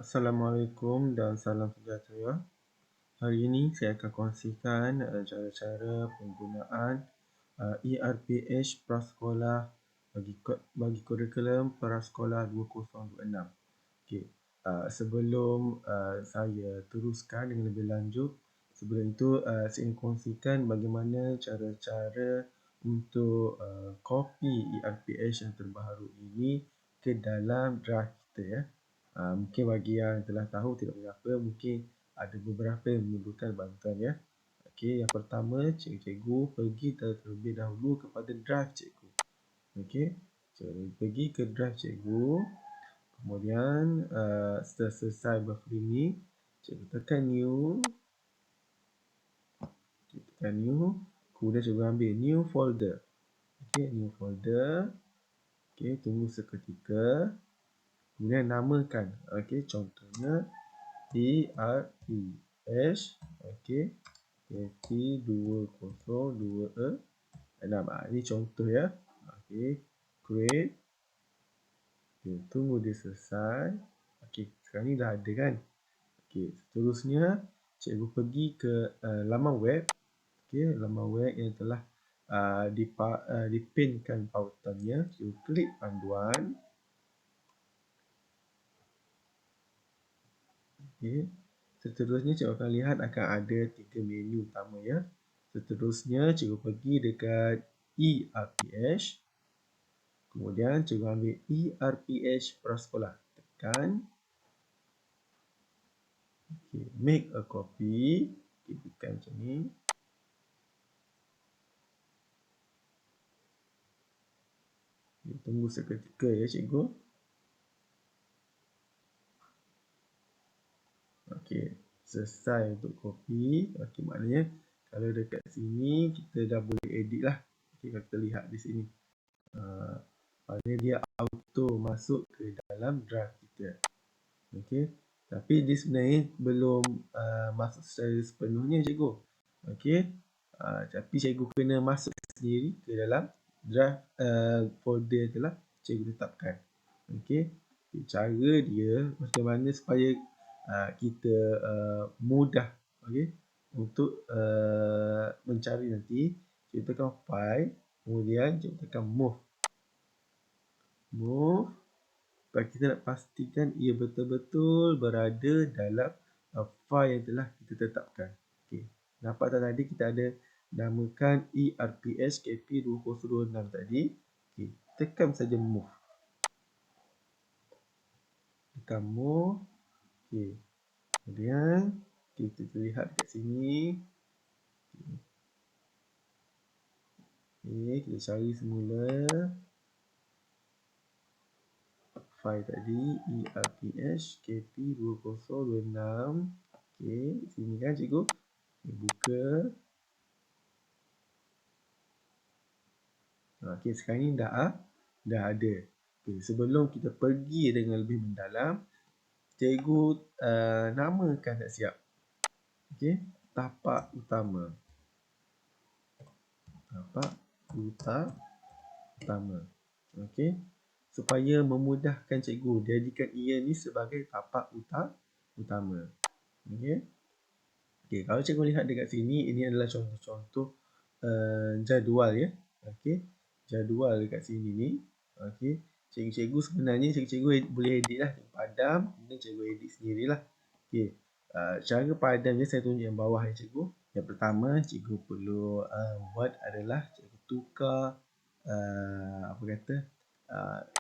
Assalamualaikum dan salam sejahtera. Hari ini saya akan kongsikan cara-cara penggunaan ERPH Prasekolah bagi kurikulum Prasekolah 2026. Okey, sebelum saya teruskan dengan lebih lanjut, sebelum itu saya ingin kongsikan bagaimana cara-cara untuk copy ERPH yang terbaru ini ke dalam drive kita ya. Mungkin bagi yang telah tahu tidak mengapa, mungkin ada beberapa yang memerlukan bantuan ya. Okey, yang pertama cikgu pergi terlebih dahulu kepada drive cikgu. Okey, pergi ke drive cikgu. Kemudian setelah selesai buffering ni, cikgu tekan new. Kemudian cikgu ambil new folder. Okey, new folder. Okey, tunggu seketika. Kemudian namakan. Okey, contohnya ERPH. Okey, KP2026. Ini contoh ya. Okey, create. Okay, tunggu dia selesai. Okey, sekarang ni dah ada kan. Okey, seterusnya cikgu pergi ke laman web. Okey, laman web yang telah dipinkan pautannya. Cikgu klik panduan. Okey, seterusnya cikgu akan lihat akan ada 3 menu utama ya. Seterusnya cikgu pergi dekat ERPH. Kemudian cikgu ambil ERPH Prasekolah. Tekan. Okay, make a copy. Okay, tekan macam ni. Okay, tunggu seketika ya cikgu. Okey, selesai untuk copy. Okey, maknanya kalau dekat sini kita dah boleh edit lah. Okey, kalau kita lihat di sini. Maknanya dia auto masuk ke dalam drive kita. Okey, tapi dia sebenarnya belum masuk secara sepenuhnya cikgu. Okey, tapi cikgu kena masuk sendiri ke dalam drive folder telah cikgu tetapkan. Okey, cara dia macam mana supaya kita mudah untuk mencari nanti. Cikgu tekan file, kemudian cikgu tekan move. Sebab kita nak pastikan ia betul-betul berada dalam file yang telah kita tetapkan. Okey, nampak tak tadi kita ada namakan ERPH KP2026 tadi. Okey, tekan saja move. Tekan move. Okey, kemudian kita lihat dekat sini. Okey, kita cari semula file tadi ERPH KP2026. Okey, sini kan cikgu. Kita buka. Okey, sekarang ni dah ada. Okey, sebelum kita pergi dengan lebih mendalam, cikgu namakan tak siap. Okey, tapak utama. Tapak utama. Okey, supaya memudahkan cikgu, jadikan ia ni sebagai tapak utama. Okey. Okey, kalau cikgu lihat dekat sini, ini adalah contoh-contoh jadual ya. Okey, jadual dekat sini ni. Okey, cikgu sebenarnya cikgu boleh edit lah. Padam, kemudian cikgu edit sendirilah. Okey, cara padamnya saya tunjuk yang bawah ya cikgu. Yang pertama, cikgu perlu buat adalah cikgu tukar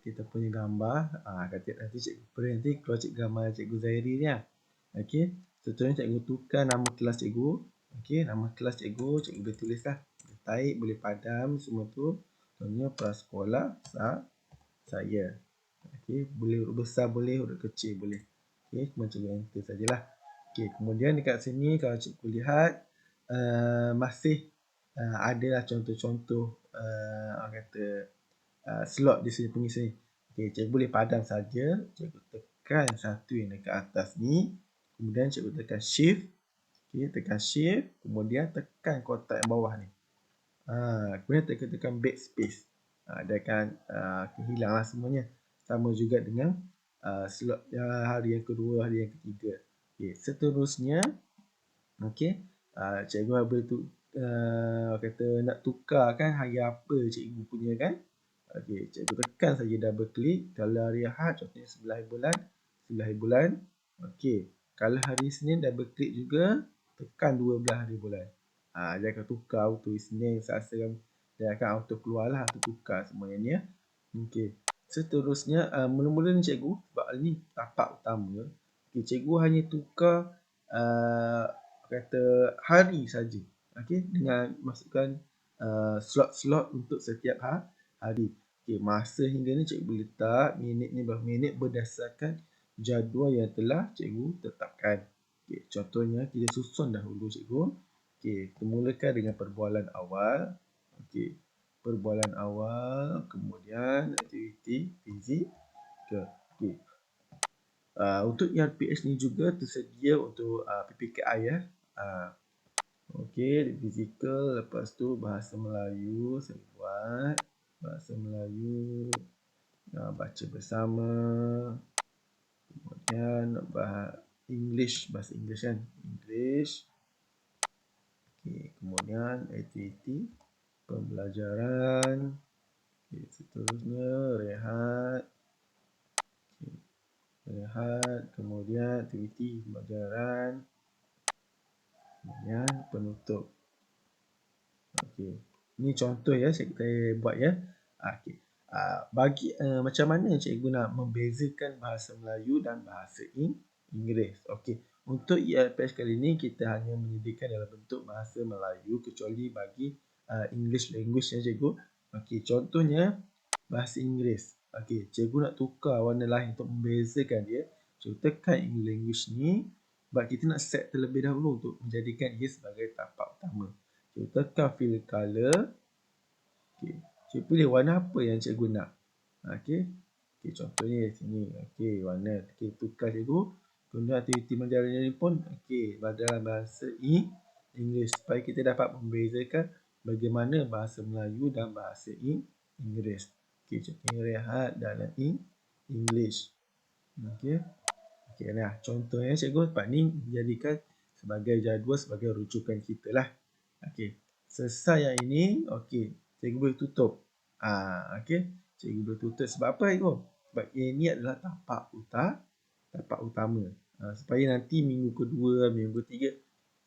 kita punya gambar. Nanti cikgu print nanti keluar gambar cikgu Zairi ni lah. Okey, seterusnya cikgu tukar nama kelas cikgu. Okey, nama kelas cikgu boleh tulislah. Boleh taik, boleh padam semua tu. Contohnya Prasekolah saya. Okey, boleh huruf besar boleh, huruf kecil boleh. Okey, cuma cikgu enter sajalah. Okey, kemudian dekat sini kalau cikgu lihat masih adalah contoh-contoh slot di sini pengisi. Okey, cikgu boleh padam saja. Cikgu tekan satu yang dekat atas ni. Kemudian cikgu tekan shift. Okey, tekan shift. Kemudian tekan kotak yang bawah ni. Kemudian tekan backspace. Dia akan hilanglah semuanya. Sama juga dengan slot hari yang kedua, hari yang ketiga. Okay, seterusnya, okay, cikgu boleh kata nak tukarkan hari apa cikgu punya kan. Okay, cikgu tekan saja double klik. Kalau hari Ahad, contohnya 11 bulan. Okay, kalau hari Isnin double klik juga, tekan 12 hari bulan. Dia akan tukar auto Isnin, Selasa, dia akan auto keluar lah, auto tukar semuanya ni ya. Okay, seterusnya mula-mula ni cikgu, sebab ni tapak utama, okay, cikgu hanya tukar kata hari saja. Okay, dengan masukkan slot-slot untuk setiap hari. Okay, masa hingga ni cikgu boleh letak minit ni berapa minit berdasarkan jadual yang telah cikgu tetapkan. Okay, contohnya kita susun dahulu cikgu. Okay, kita mulakan dengan perbualan awal. Okay, perbualan awal, kemudian aktiviti fizik. Okay. Untuk ERPS ni juga tersedia untuk PPKI ya. Okey, fizikal, lepas tu bahasa Melayu saya buat. Bahasa Melayu, baca bersama. Kemudian bahasa English kan. English. Okey, kemudian aktiviti pembelajaran. Okay, seterusnya rehat. Okay, rehat, kemudian aktiviti pembelajaran. Kemudian penutup. Okey. Ini contoh ya saya buat ya. Okey. Bagi macam mana cikgu nak membezakan bahasa Melayu dan bahasa Inggeris. Okey. Untuk ELPS kali ini kita hanya menyediakan dalam bentuk bahasa Melayu kecuali bagi English language ya cikgu. Okey, contohnya bahasa Inggeris. Okey, cikgu nak tukar warna lain untuk membezakan dia. Cikgu tekan English language ni, sebab kita nak set terlebih dahulu untuk menjadikan ia sebagai tapak utama. Cikgu tekan fill color. Okay. Cikgu pilih warna apa yang cikgu nak. Okay. Okay, contohnya di sini. Okay, warna. Okay, tukar cikgu. Kemudian aktiviti pembelajaran ini pun dalam bahasa Inggeris supaya kita dapat membezakan bagaimana bahasa Melayu dan bahasa Inggeris. Okay, contohnya rehat dalam English. Okay. Okay, nah contohnya cikgu part ni dijadikan sebagai jadual, sebagai rujukan kita lah. Okey, selesai yang ini, okey, cikgu boleh tutup. Okey, cikgu boleh tutup sebab apa cikgu? Sebab ini adalah tapak utama. Supaya nanti minggu kedua, minggu ketiga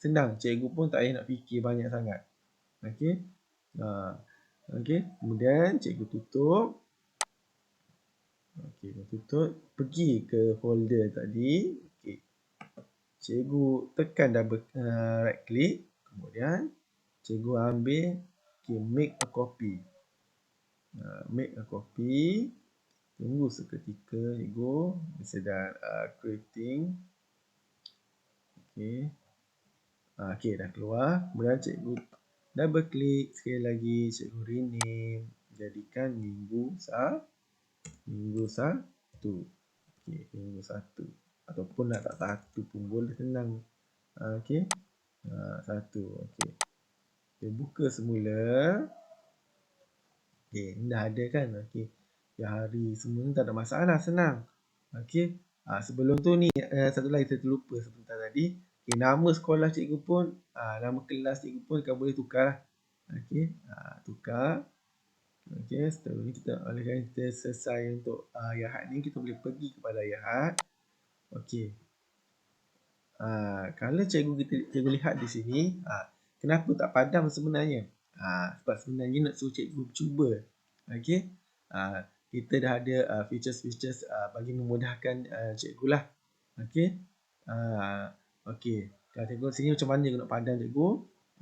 senang, cikgu pun tak payah nak fikir banyak sangat. Okey. Okey, kemudian cikgu tutup. Okey, tutup, pergi ke folder tadi. Okey. Cikgu tekan double right click, kemudian cikgu ambil make a copy. Make a copy. Tunggu seketika cikgu sedang creating. Okey. Okey, dah keluar. Kemudian cikgu double click sekali lagi, cikgu rename, jadikan minggu 1. Okey, minggu 1. Ataupun nak tak 1 pun boleh, senang. Okey. 1. Okey. Okay, buka semula. Okey, ni dah ada kan? Okey. Ya, hari semua ni tak ada masalah, senang. Okey. Sebelum tu ni satu lagi saya terlupa sebentar tadi. Okay, nama sekolah cikgu pun, nama kelas cikgu pun kan boleh tukar lah. Okey. Tukar. Okey, setelah ni oleh kerana kita selesai untuk Yahat ni, kita boleh pergi kepada Yahat. Okey. Kalau cikgu lihat di sini, kenapa tak padam sebenarnya? Sebab sebenarnya nak suruh cikgu cuba. Okey. Kita dah ada features-features bagi memudahkan cikgu lah. Okey. Okey. Kalau tengok sini macam mana cikgu nak padam cikgu?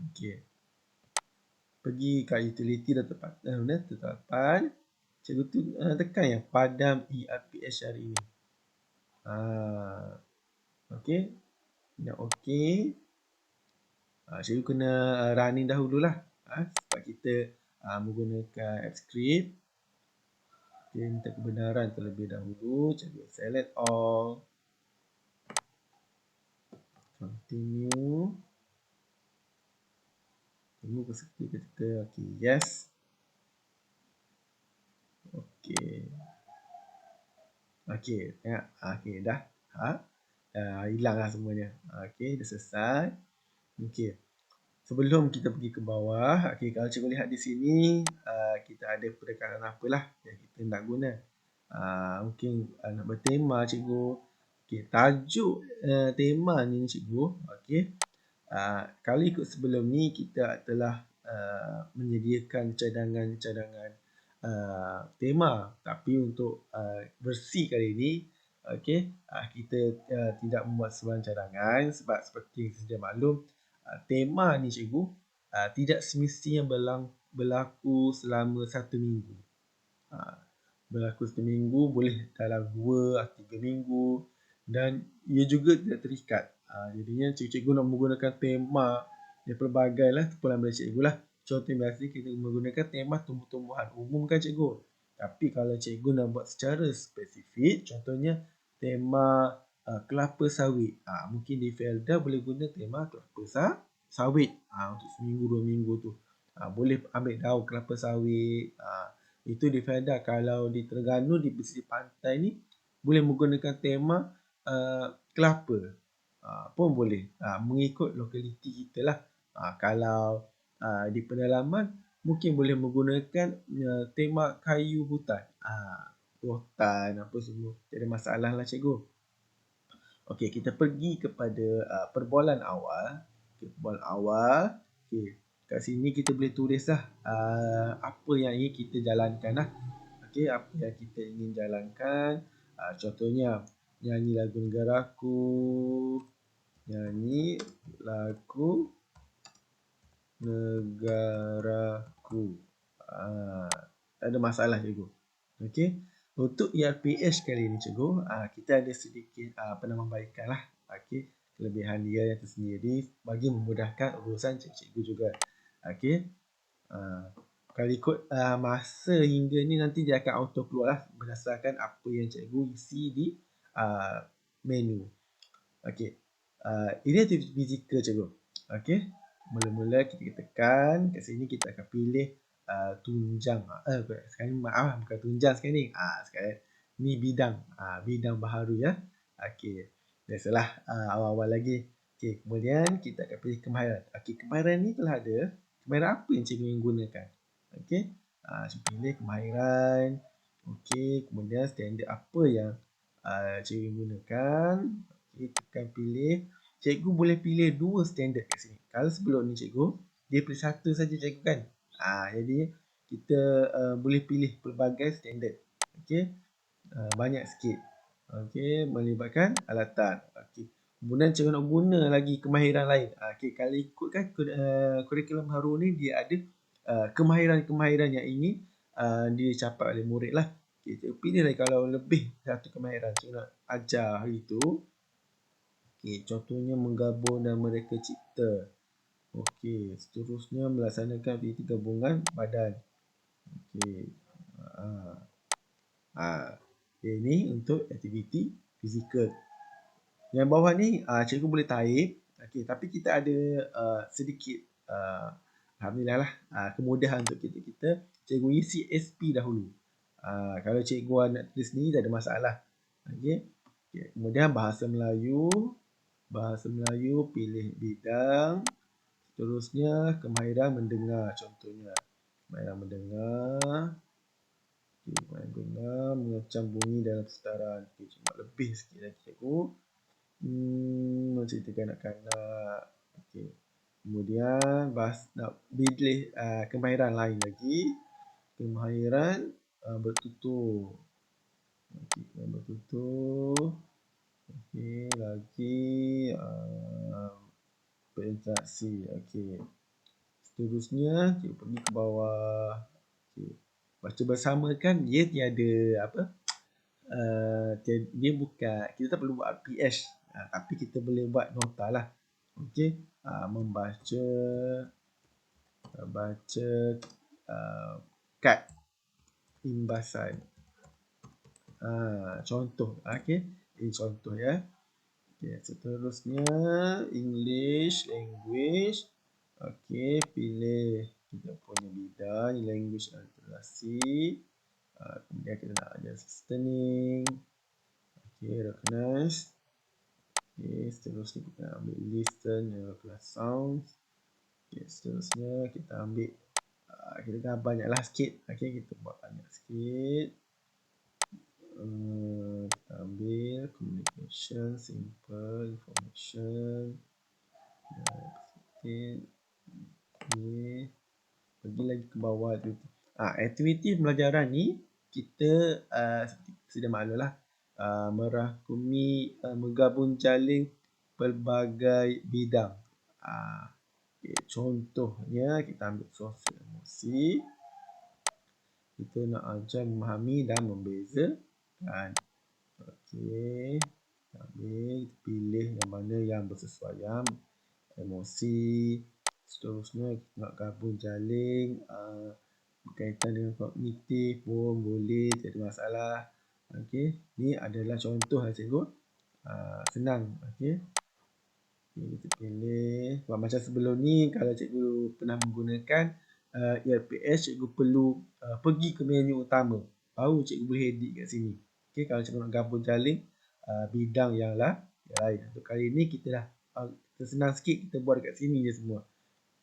Okey. Pergi kat utility dan tetapan. Cikgu tu tekan yang padam ERPS hari ini. Okey. Yang okey. Cikgu kena running dahululah. Sebab kita menggunakan AppScript. Okay, minta kebenaran terlebih dahulu. Cikgu select all. Continue. Tunggu ketika. Okay, yes. Okay. Okey, tengok. Okey, dah. Hilanglah semuanya. Okey, dah selesai. Okey. Sebelum kita pergi ke bawah, okey, kalau cikgu lihat di sini, kita ada pendekatan apalah yang kita nak guna. Mungkin nak bertema cikgu. Okey, tajuk tema ni cikgu. Okey. Kalau ikut sebelum ni kita telah menyediakan cadangan-cadangan tema, tapi untuk versi kali ini, okey, kita tidak membuat sebarang cadangan sebab seperti sedia maklum, tema ni cikgu tidak semestinya berlaku selama 1 minggu. Berlaku 1 minggu, boleh dalam 2 atau 3 minggu, dan ia juga tidak terikat. Jadinya cikgu nak menggunakan tema yang pelbagai lah, kumpulan daripada cikgu lah. Contoh biasa kita menggunakan tema tumbuh-tumbuhan umum kan cikgu. Tapi kalau cikgu nak buat secara spesifik, contohnya tema kelapa sawit, mungkin di Felda boleh guna tema kelapa sawit untuk 1 minggu 2 minggu tu. Boleh ambil daun kelapa sawit. Itu di Felda. Kalau di Terengganu, di pesisir pantai ni, boleh menggunakan tema kelapa pun boleh. Mengikut lokaliti kita lah. Kalau di pedalaman, mungkin boleh menggunakan tema kayu hutan. Rotan apa semua. Tak ada masalah lah cikgu. Okey, kita pergi kepada perbualan awal. Perbualan awal. Okey, kat sini kita boleh tulis lah apa yang ingin kita jalankan lah. Okey, apa yang kita ingin jalankan. Contohnya, nyanyi lagu negaraku. Nyanyi lagu negaraku. Tak ada masalah cikgu. Okey. Untuk ERPH kali ini cikgu, kita ada sedikit penambahbaikan lah. Okey. Kelebihan dia yang tersendiri bagi memudahkan urusan cikgu juga. Okey. Kalau ikut masa hingga ni, nanti dia akan auto keluar lah berdasarkan apa yang cikgu isi di menu. Okey. Ini aktiviti fizikal cikgu. Okey. Mula-mula kita tekan kat sini, kita akan pilih tunjang. Sekarang ni bukan tunjang sekarang ni. Sekarang ni bidang. Bidang baharu ya. Okey. Biasalah awal-awal lagi. Okey, kemudian kita akan pilih kemahiran. Okey, kemahiran ni telah ada. Kemahiran apa yang cikgu ingin gunakan? Okey. Cikgu pilih kemahiran. Okey, kemudian standard apa yang cikgu ingin gunakan. Okey, tekan pilih. Cikgu boleh pilih 2 standard kat sini. Kalau sebelum ni cikgu, dia pilih 1 saja cikgu kan. Jadi kita boleh pilih pelbagai standard. Okey. Banyak sikit. Okey, melibatkan alatan. Okey. Kemudian cikgu nak guna lagi kemahiran lain. Okey, kalau ikutkan kurikulum baru ni, dia ada kemahiran-kemahiran yang ingin dicapai oleh murid lah. Okay, cikgu pilih lagi kalau lebih satu kemahiran cikgu nak ajar hari tu. Okay, contohnya menggabung dan mereka cipta. Okey, seterusnya melaksanakan aktiviti gabungan badan. Okey. Ini untuk aktiviti fizikal. Yang bawah ni cikgu boleh type. Okey, tapi kita ada sedikit alhamdulillah lah kemudahan untuk kita. Cikgu isi SP dahulu. Kalau cikgu nak tulis ni, tak ada masalah. Okey. Kemudian bahasa Melayu. Bahasa Melayu, pilih bidang. Seterusnya, kemahiran mendengar contohnya. Kemahiran mendengar. Okay, kemahiran mendengar, mengecam bunyi dalam persekitaran. Okay, cuma lebih sikit lagi cikgu. Mencerita kanak-kanak. Okay. Kemudian, nak pilih kemahiran lain lagi. Kemahiran bertutur. Okay, bertutur. Okey, lagi berinteraksi. Okey. Seterusnya, kita pergi ke bawah. Okay. Baca bersama kan, dia tiada apa? Dia bukan, kita tak perlu buat RPH. Tapi kita boleh buat nota lah. Okey. Membaca kad imbasan. Contoh. Okey. Ini contoh ya. Okay, seterusnya English language. Okey, pilih kita punya bidang language dan literasi. Kemudian kita nak ajar listening. Okay, recognize. Okay, seterusnya kita ambil listen class sounds. Okay, seterusnya kita ambil kita dah banyaklah sikit. Okay, kita buat banyak sikit. Kita ambil communication, simple, information. Okay, pergi lagi ke bawah tu. Aktiviti pembelajaran ni kita sudah maklumlah merangkumi menggabung jalin pelbagai bidang. Okay, contohnya kita ambil sosial emosi. Kita nak ajar memahami dan membezakan. Okey, ambil pilih yang mana yang bersesuaian emosi. Seterusnya kita nak gabung jalin berkaitan dengan kognitif pun boleh, tak ada masalah. Okey, ni adalah contoh lah cikgu. Senang. Okey. Kita pilih. Macam sebelum ni kalau cikgu pernah menggunakan ERPS, cikgu perlu pergi ke menu utama. Baru cikgu boleh edit kat sini. Okey, kalau cikgu nak gabung jalin bidang yang lain. Untuk kali ni kita dah senang sikit, kita buat dekat sini je semua.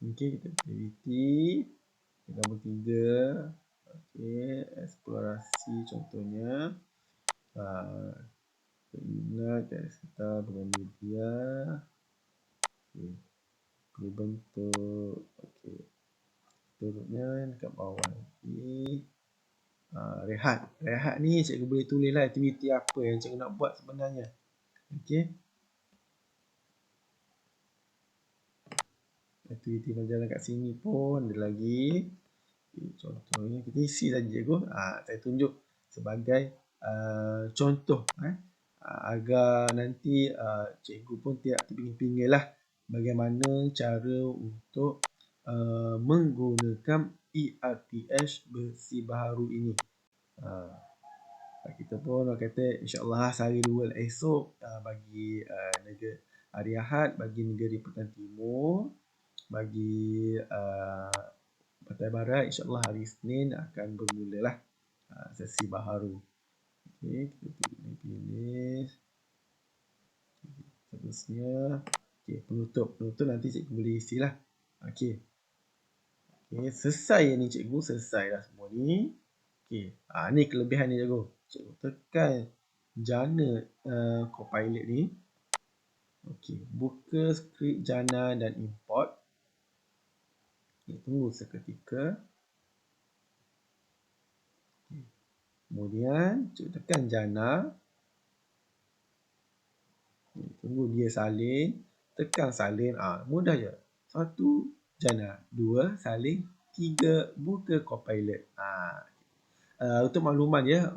Okey, kita aktiviti. Kita gabung 3. Okey, eksplorasi contohnya. Ingat dari sekitar dengan media. Okey, boleh bentuk. Okey, turutnya dekat bawah lagi. Rehat. Rehat ni cikgu boleh tulis lah aktiviti apa yang cikgu nak buat sebenarnya. Okey. Aktiviti berjalan kat sini pun ada lagi. Okay, contohnya kita isi saja cikgu. Saya tunjuk sebagai contoh agar nanti cikgu pun tidak terpinggil-pinggil lah bagaimana cara untuk menggunakan ERPS versi baru ini. Kita pun kata insyaAllah sehari dua esok bagi negara hari Ahad bagi negeri Pertanian Timur, bagi Pantai Barat insyaAllah hari Isnin akan bermulalah sesi baharu. Okey, kita pilih. Seterusnya, okey, penutup. Penutup nanti cikgu boleh isilah. Okey. Okey, selesai ni cikgu, selesai dah semua ni. Okey, ni kelebihan ni cikgu. Cikgu tekan jana Copilot ni. Okey, buka skrip jana dan import. Okay, tunggu seketika. Okay. Kemudian cikgu tekan jana. Okay, tunggu dia salin. Tekan salin. Mudah je. 1 jana, 2 salin, 3 buka Copilot. Untuk makluman ya,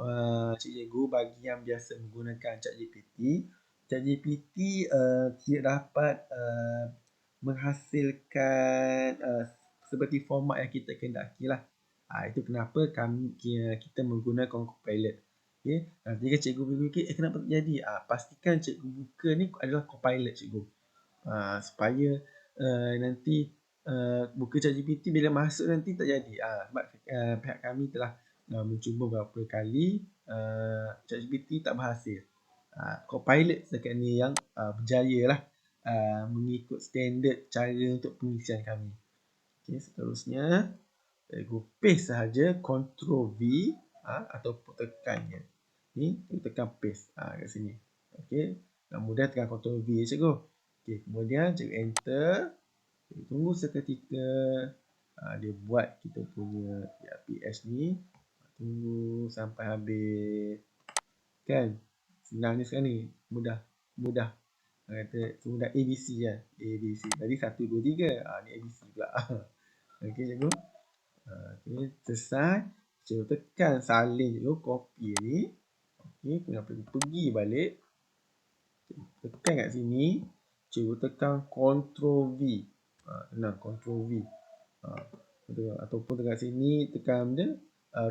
cikgu bagi yang biasa menggunakan ChatGPT, ChatGPT tidak dapat menghasilkan seperti format yang kita kendaki lah. Itu kenapa kita menggunakan Copilot. Okay. Jika cikgu berfikir, kenapa terjadi? Pastikan cikgu buka ni adalah Copilot cikgu. Supaya nanti buka ChatGPT bila masuk nanti tak jadi. Sebab pihak kami telah mencuba beberapa kali ChatGPT tak berhasil. Copilot setakat ni yang berjaya lah mengikut standard cara untuk pengisian kami. Okay, seterusnya cikgu paste sahaja, Ctrl V ataupun tekannya. Ni tekan paste kat sini. Okey, mudah tekan Ctrl V cikgu. Okey, kemudian cikgu enter. Cikgu tunggu seketika dia buat kita punya ERPS ni. Tunggu sampai habis. Kan? Senang ni sekarang ni. Mudah. Kata mudah ABC kan. ABC. Tadi 1 2 3. Ni ABC pula. Okey cikgu. Okey, selesai. Cikgu tekan salin cikgu, copy ni. Okey, kemudian pergi balik. Tekan kat sini. Cikgu tekan Ctrl V. Tenang, Ctrl V. Ataupun tekan sini, tekan benda.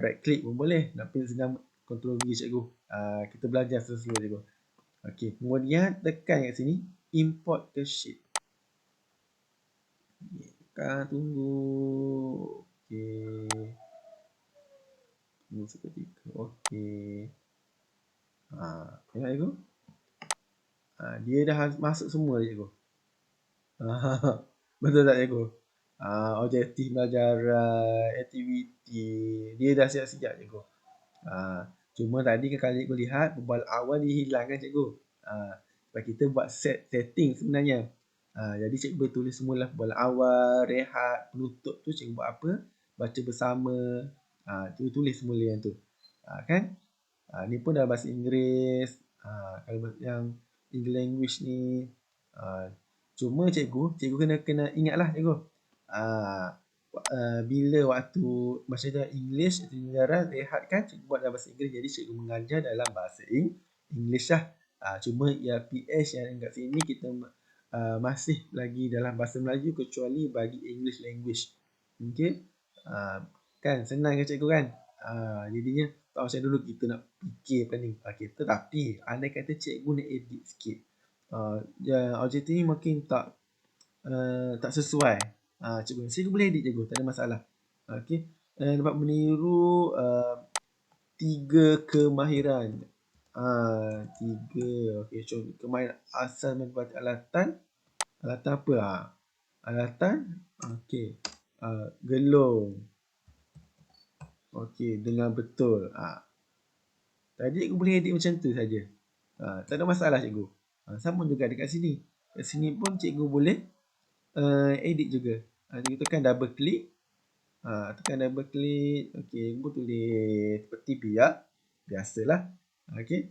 Right click pun boleh. Tapi senang Ctrl V cikgu. Kita belajar slow-slow cikgu. Okey, kemudian tekan kat sini. Import ke sheet. Tekan, tunggu. Okey. Tunggu seketika. Okey. Tengok cikgu. Dia dah masuk semua cikgu. Betul tak cikgu? Objektif pelajaran, aktiviti, dia dah siap-siap cikgu. Cuma tadi kalau cikgu lihat perbualan awal dia hilang kan cikgu. Sebab kita buat setting sebenarnya. Jadi cikgu boleh tulis semula perbualan awal, rehat, penutup tu cikgu buat apa? Baca bersama. Cikgu tulis semula yang tu. Kan? Ni pun dalam bahasa Inggeris. Kalau yang English language ni. Cuma cikgu kena ingatlah cikgu. Bila waktu masa English sejarah rehat kan cikgu buat dalam bahasa Inggeris, jadi cikgu mengajar dalam bahasa English lah. Cuma ERPS yang kat sini kita masih lagi dalam bahasa Melayu kecuali bagi English language. Okey. Kan senang kan cikgu kan? Jadinya tak macam dulu kita nak fikir planning kita, tapi andai kata cikgu nak edit sikit. Objektif ni mungkin tak sesuai. Cikgu boleh edit cikgu, tak ada masalah. Okey. Dapat meniru 3 kemahiran. 3. Okey, contoh kemahiran asal menempati alatan. Alatan apa? Alatan okey. Gelung. Okey, dengan betul. Tadi cikgu boleh edit macam tu saja. Tak ada masalah cikgu. Sama juga dekat sini. Kat sini pun cikgu boleh edit juga. Cikgu tekan double click. Tekan double click. Okey, cikgu tulis seperti biasalah. Okey.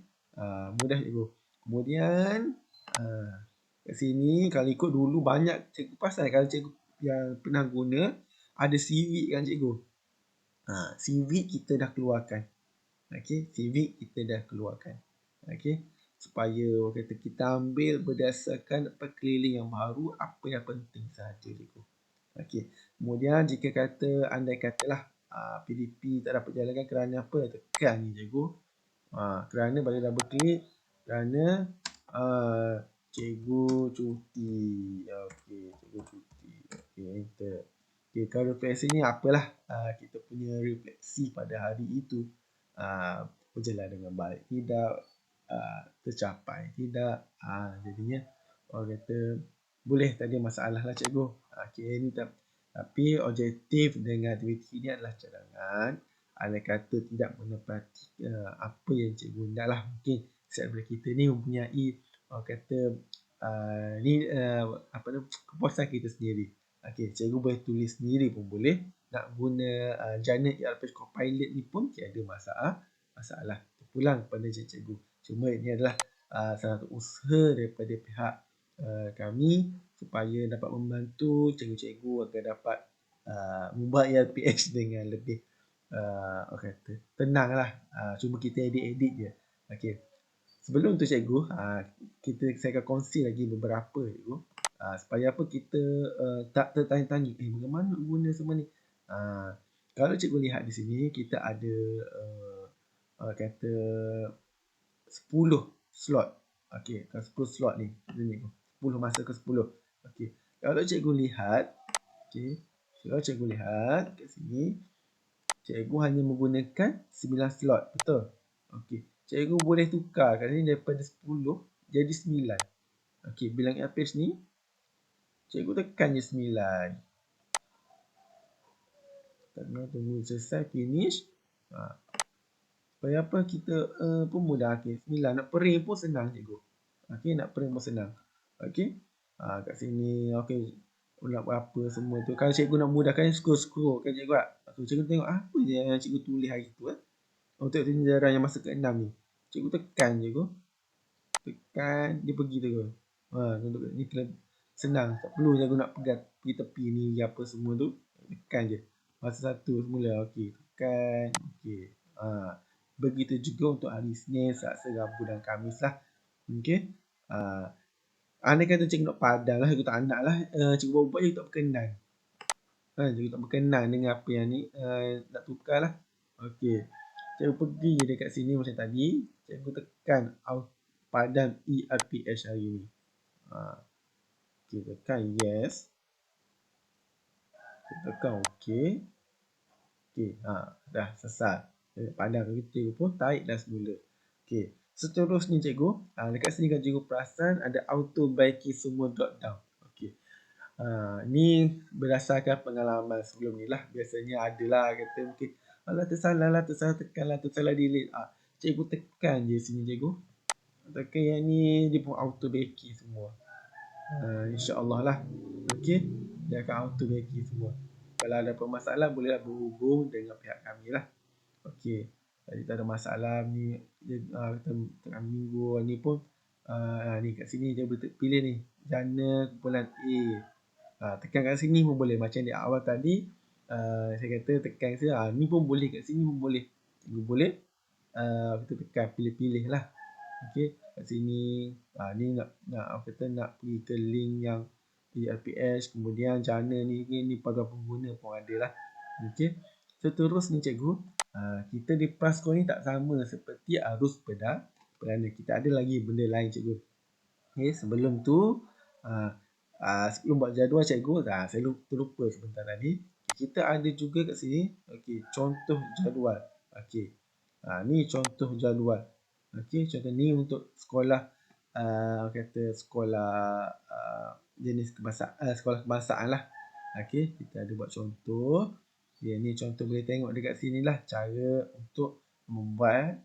Mudah cikgu. Kemudian kat sini kalau ikut dulu banyak cikgu pasal kalau cikgu yang pernah guna ada CV kan cikgu. CV kita dah keluarkan. Okey, CV kita dah keluarkan. Okey, supaya kata kita ambil berdasarkan perkeliling yang baru, apa yang penting sahaja cikgu. Okey, kemudian jika kata andai katalah PDP tak dapat jalankan kerana apa, tekan ni cikgu. Kerana bagi double klik, kerana cikgu cuti. Okey, cikgu cuti. Okey, enter. Okey, kalau refleksi ni apalah kita punya refleksi pada hari itu berjalan dengan baik tidak, tercapai tidak, jadinya orang kata boleh tak ada masalah lah cikgu. Okey, ni tapi objektif dengan aktiviti ni adalah cadangan. Andai kata tidak menepati apa yang cikgu nak lah, mungkin setiap daripada kita ni mempunyai orang kata kepuasan kita sendiri. Okey, cikgu boleh tulis sendiri pun boleh. Nak guna jana ERP Copilot ni pun tiada masalah. Terpulang kepada cikgu. Cuma ini adalah salah satu usaha daripada pihak kami supaya dapat membantu cikgu-cikgu agar dapat membuat ERPS dengan lebih orang kata tenang lah. Cuma kita edit-edit je. Okey. Sebelum tu cikgu, saya akan kongsi lagi beberapa cikgu. Supaya apa kita tak tertanya-tanya, bagaimana nak guna semua ni. Kalau cikgu lihat di sini, kita ada kata 10 slot. Okey, kalau 10 slot ni. 10 masa ke 10. Okey. Kalau cikgu lihat, kalau cikgu lihat kat sini, cikgu hanya menggunakan 9 slot, betul? Okey. Cikgu boleh tukar kat sini daripada 10 jadi 9. Okey, bilang average ni cikgu tekan je 9. Tunggu selesai finish. Supaya apa kita pun mudah. Okey, 9 nak print pun senang cikgu. Okey, nak print pun senang. Okey. Kat sini okey nak apa semua tu. Kalau cikgu nak mudahkan scroll kan cikgu. Cikgu tengok apa je yang cikgu tulis hari tu untuk sejarah yang masa ke-6 ni. Cikgu tekan je. Tekan dia pergi tu. Ni senang. Tak perlu cikgu nak pergi tepi ni apa semua tu. Tekan je. Masa satu semula. Okey, tekan. Okey. Begitu juga untuk hari Isnin, Selasa, Rabu dan Khamis lah. Okey. Andai kata cikgu nak padang lah, cikgu tak nak lah. Cikgu buat je tak berkenan. Cikgu tak berkenan dengan apa yang ni nak tukar lah. Okey. Cikgu pergi je dekat sini macam tadi. Cikgu tekan padang ERPS hari ni. Okey, tekan yes. Tekan okey. Okey, dah selesai. Padang cikgu pun tarik dah semula. Okey. Seterusnya cikgu, dekat sini kan cikgu perasan ada auto baiki semua drop down. Okey. Ni berdasarkan pengalaman sebelum ni lah. Biasanya adalah kata mungkin alah tersalah tekan lah, tersalah delete. Cikgu tekan je sini cikgu. Tekan yang ni dia pun auto baiki semua. InsyaAllah lah. Okey. Dia akan auto baiki semua. Kalau ada masalah bolehlah berhubung dengan pihak kami lah. Okey. Jadi tak ada masalah ni tengah minggu ni pun ni kat sini dia boleh pilih ni jana kumpulan A. Tekan kat sini pun boleh macam di awal tadi saya kata tekan saya ni pun boleh, kat sini pun boleh. Cikgu boleh kita tekan pilih-pilih lah. Okey, kat sini ni nak kata nak pergi ke link yang ERPS, kemudian jana ni paduan pengguna pun ada lah. Okey. Seterusnya cikgu, kita di Prasco ni tak sama seperti arus perdana. Kita ada lagi benda lain cikgu. Okay, sebelum tu sebelum buat jadual cikgu, saya terlupa sebentar tadi. Kita ada juga kat sini, okey, contoh jadual. Okey. Ni contoh jadual. Okey, contoh ni untuk sekolah kata sekolah jenis kebangsaan, sekolah kebangsaan lah. Okey, kita ada buat contoh. Okay, ni contoh boleh tengok dekat sini lah cara untuk membuat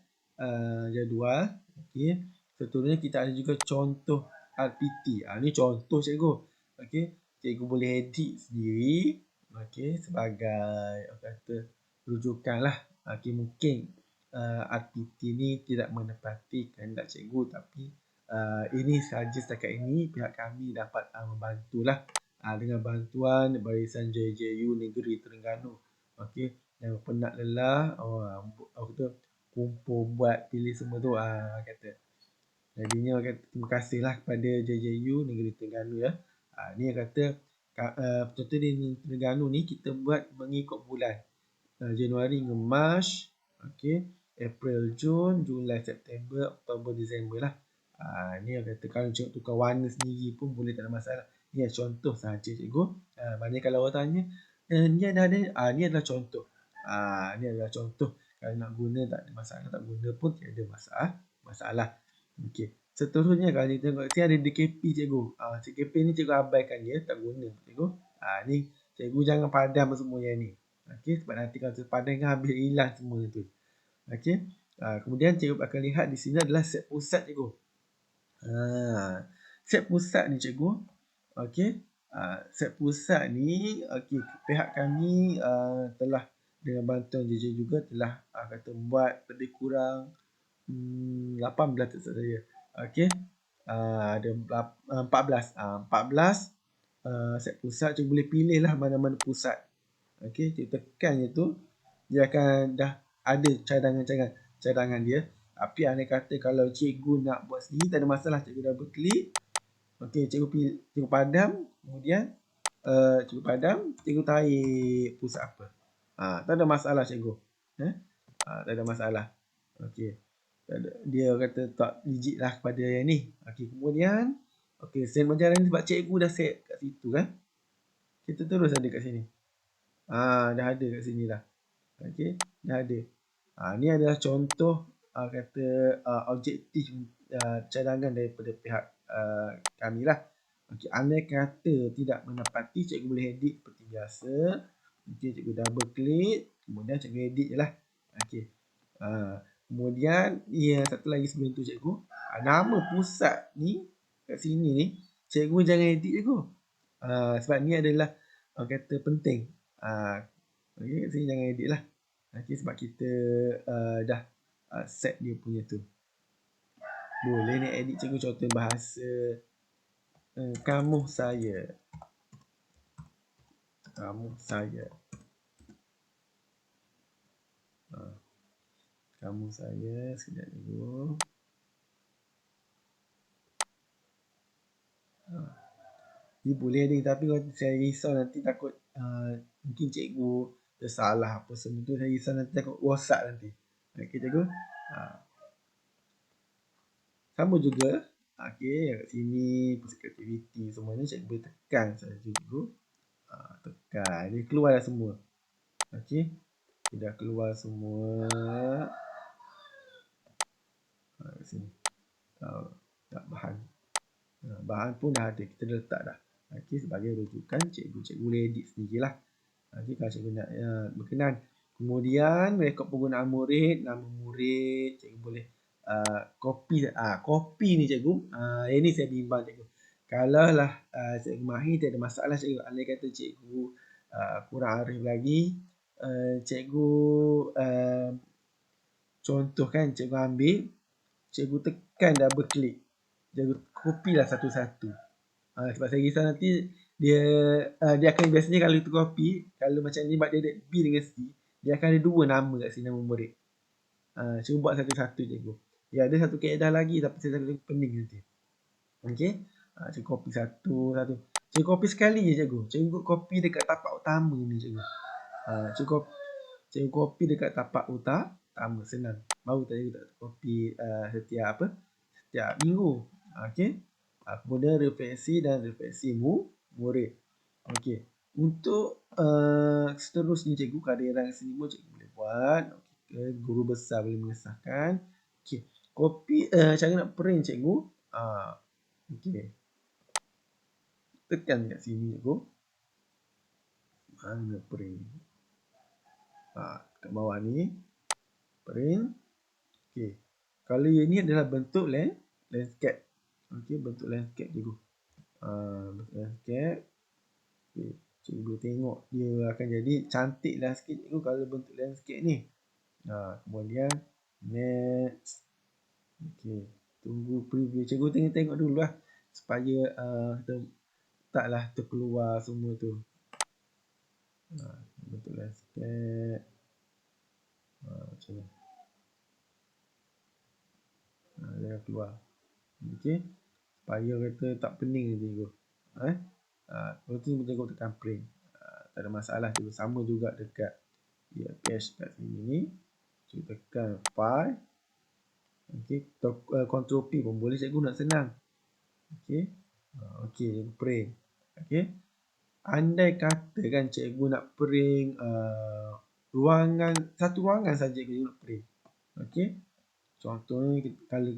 jadual. Okey. Seterusnya kita ada juga contoh RPT. Ni contoh cikgu. Okey, cikgu boleh edit sendiri. Okey, sebagai kata rujukan lah. Okey, mungkin RPT ni tidak menepati kehendak cikgu, tapi ini sahaja setakat ini pihak kami dapat membantulah dengan bantuan Barisan JJU Negeri Terengganu. Okey, yang penat lelah kita kumpul buat pilih semua tu kata. Jadinya terima kasihlah kepada JJU Negeri Terengganu ya. Ni yang kata contoh di Terengganu ni kita buat mengikut bulan. Januari hingga Mac, okey, April, Jun, Julai, September, Oktober, Disember lah. Ni yang kata kalau cikgu tukar warna sendiri pun boleh, tak ada masalah. Ni contoh sahaja cikgu. Banyak kalau orang tanya, ni ada ni adalah contoh. Ni adalah contoh. Kalau nak guna tak ada masalah, tak guna pun tiada masalah. Okey. Seterusnya kalau kita tengok sini ada DKP cikgu. DKP ni cikgu abaikan dia, tak guna cikgu. Ni cikgu jangan padam semua yang ni. Okey, sebab nanti kalau padam kan habis hilang semua tu. Okey. Kemudian cikgu akan lihat di sini adalah set pusat cikgu. Set pusat ni cikgu. Okey. Set pusat ni okey, pihak kami telah dengan bantuan JJ juga telah kata buat lebih kurang 18 tak salah saya. Okey. Ada 14 set pusat. Cikgu boleh pilih lah mana-mana pusat. Okey, cikgu tekan je tu, dia akan dah ada cadangan dia. Tapi andai kata kalau cikgu nak buat sendiri tak ada masalah, cikgu double klik. Okey, cikgu padam, kemudian cikgu padam, cikgu tarik pusat apa. Tak ada masalah cikgu. Tak ada masalah. Okey. Dia kata tak digit lah kepada yang ni. Okey, kemudian send berjalan ni sebab cikgu dah set kat situ kan. Kita terus ada kat sini. Dah ada kat sini dah. Okey, dah ada. Ni adalah contoh kata objektif cadangan daripada pihak kami lah. Okey, andai kata tidak menepati, cikgu boleh edit seperti biasa. Okey, cikgu double klik, kemudian cikgu edit je lah. Okey. Kemudian satu lagi sebelum tu cikgu, nama pusat ni kat sini ni cikgu jangan edit cikgu. Sebab ni adalah kata penting. Okey, kat sini jangan edit lah. Okey, sebab kita dah set dia punya tu. Boleh ni edit cikgu, contoh bahasa kamu saya. Kamu saya. Kamu saya sekejap dulu. Ni boleh ni, tapi saya risau nanti takut mungkin cikgu tersalah apa semua tu, saya risau nanti takut rosak nanti. Okey cikgu. Sama juga. Okey, kat sini pusat aktiviti semua ni cikgu boleh tekan saja cikgu. Tekan, dia keluar dah semua. Okey. Dia dah keluar semua. Kat sini. Tak bahan. Bahan pun dah ada, kita dah letak dah. Okey, sebagai rujukan cikgu boleh edit sendirilah. Okey, kalau cikgu nak berkenan. Kemudian rekod penggunaan murid, nama murid, cikgu boleh copy. Copy ni cikgu, ini saya bimbang cikgu. Kalau lah cikgu Mahir tak ada masalah cikgu. Andai kata cikgu kurang arif lagi, cikgu contoh kan, cikgu ambil, cikgu tekan double click, cikgu copy lah satu-satu. Sebab saya risau nanti dia akan biasanya kalau itu copy, kalau macam ni dia ada B dengan C, dia akan ada dua nama kat sini, nama murid. Cuba buat satu-satu cikgu. Ya, ada satu kaedah lagi tapi saya tak pening nanti. Okey. Cikgu copy satu-satu. Cikgu copy sekali je cikgu. Cikgu copy dekat tapak utama ni cikgu. Cikgu copy dekat tapak utama, senang. Baru tadi tak copy setiap minggu. Okey. Kemudian refleksi dan refleksi murid. Okey. Untuk seterusnya cikgu, kehadiran sini pun cikgu boleh buat. Okay. Guru besar boleh mengesahkan. Okey. Copy cara nak print cikgu. Okey. Tekan kat sini cikgu. Mana print? Kat bawah ni. Print. Okey. Kalau ini adalah bentuk landscape. Okey, bentuk landscape cikgu. Bentuk landscape. Okay. Cikgu tengok dia akan jadi cantik lah sikit cikgu kalau bentuk landscape ni. Kemudian next. Okey, tunggu preview. Cikgu tengok dulu lah supaya taklah terkeluar semua tu. Bentuk landscape. Macam ni. Dia keluar. Okey. Supaya kata tak pening cikgu. Lepas tu cikgu tekan print. Tak ada masalah cikgu. Sama juga dekat PH kat sini ni. Cikgu tekan file. Okey. Ctrl P pun boleh cikgu nak senang. Okey. Okey, cikgu print. Okey. Andai kata kan cikgu nak print satu ruangan saja cikgu nak print. Okey. Contohnya kalau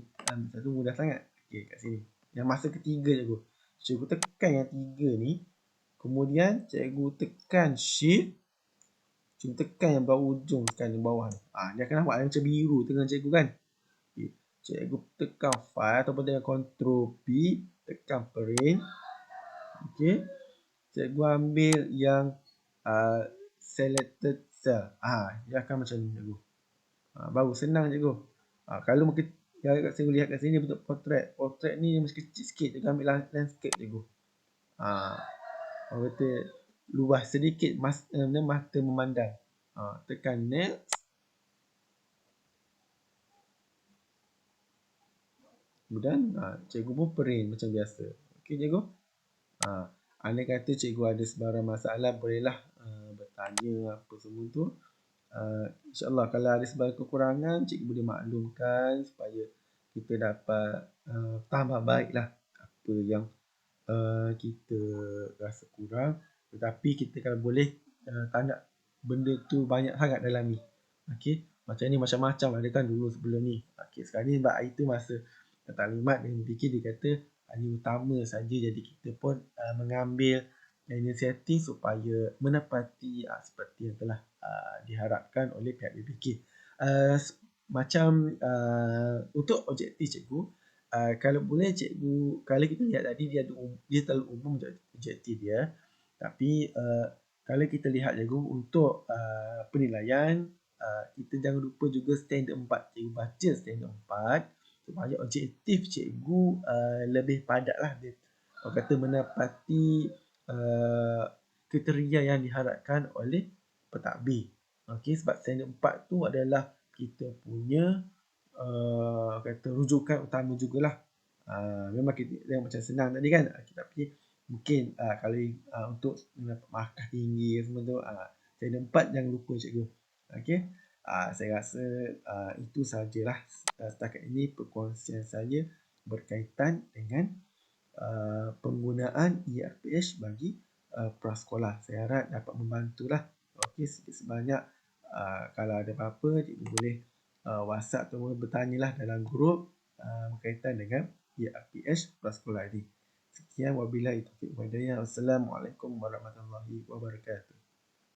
satu mudah sangat. Okey, kat sini. Yang masa ketiga cikgu. Cikgu tekan yang tiga ni. Kemudian cikgu tekan shift. Cikgu tekan yang bawah ujung sekali bawah ni. Dia akan nampak macam biru tengah cikgu kan. Okay. Cikgu tekan file ataupun dengan Ctrl P. Tekan print. Okey. Cikgu ambil yang selected cell. Dia akan macam ni cikgu. Baru senang cikgu. Kalau mungkin saya lihat kat sini bentuk portrait. Portrait ni masih kecil sikit. Cikgu ambil landscape cikgu. Orang kata luas sedikit mata memandang. Tekan next. Kemudian cikgu pun print macam biasa. Okey cikgu. Andai kata cikgu ada sebarang masalah, bolehlah bertanya apa semua tu. InsyaAllah kalau ada sebarang kekurangan, cikgu boleh maklumkan supaya kita dapat tambah baiklah apa yang kita rasa kurang. Tetapi kita kalau boleh tak nak benda tu banyak sangat dalam ni. Okey, macam ni macam-macam ada kan dulu sebelum ni. Okey, sekarang ni sebab itu masa taklimat dia fikir, dia kata hanya utama saja, jadi kita pun mengambil inisiatif supaya menepati seperti yang telah diharapkan oleh pihak BPK. Macam untuk objektif cikgu, kalau boleh cikgu, kalau kita lihat tadi dia terlalu umum objektif dia, tapi kalau kita lihat cikgu untuk penilaian, kita jangan lupa juga standard 4. Cikgu baca standard 4 supaya objektif cikgu lebih padat lah, dia kata menepati kriteria yang diharapkan oleh pentadbir. Okey, sebab standard 4 tu adalah kita punya kata rujukan utama jugalah. Memang kita macam senang tadi kan, tapi mungkin kalau untuk markah tinggi semua tu, standard 4 jangan lupa cikgu. Okey. Saya rasa itu sajalah setakat ini perkongsian saya berkaitan dengan penggunaan ERPH bagi prasekolah. Saya harap dapat membantulah. Okey, sedikit sebanyak kalau ada apa-apa cikgu boleh WhatsApp atau bertanyalah dalam grup. berkaitan dengan ERPH Prasekolah ini. Sekian, wabillahi taufiq wal hidayah. Wassalamualaikum warahmatullahi wabarakatuh.